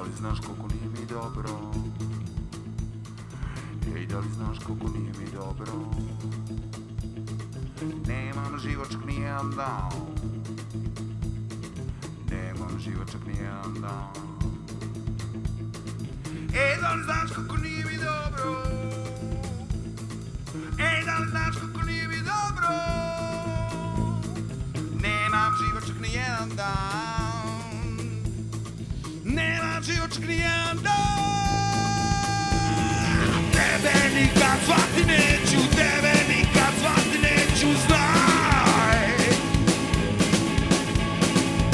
li znaš koliko nije mi dobro? Ej, da li znaš koliko nije mi dobro? Nemam život čak nijedan dan. Nemam život čak nijedan dan. Ej, da li znaš koliko nije mi dobro? Ej, da li znaš koliko nije mi dobro? Nemam život čak nijedan dan. Nemam život čak nijedan dan. Tebe nikad zvati neću, tebe nikad zvati neću, znaj.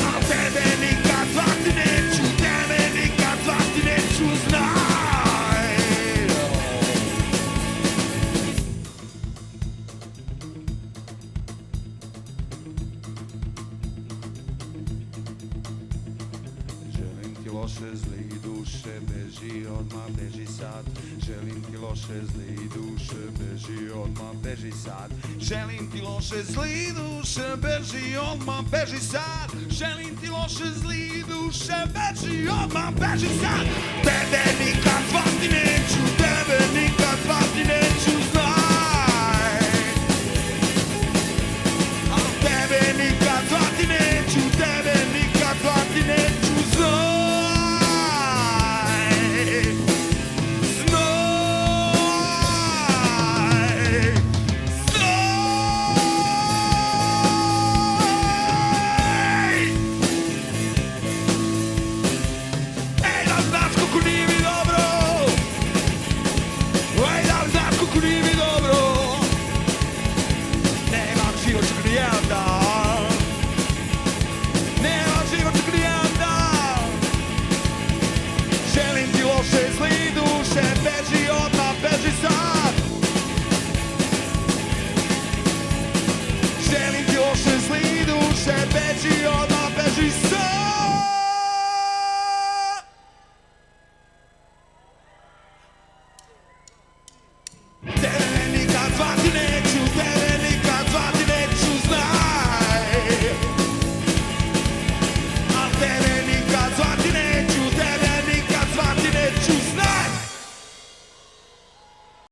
A tebe nikad zvati neću, tebe nikad zvati neću, znaj. Želim ti loše, zli duše, beži odmah, beži sad. Želim ti loše, zli duše, beži odmah, beži sad. Želim ti loše, zli duše, beži odmah, beži sad. Želim ti loše, zli duše, beži odmah, beži sad. Tebe nikad zvati neću, tebe nikad zvati neću.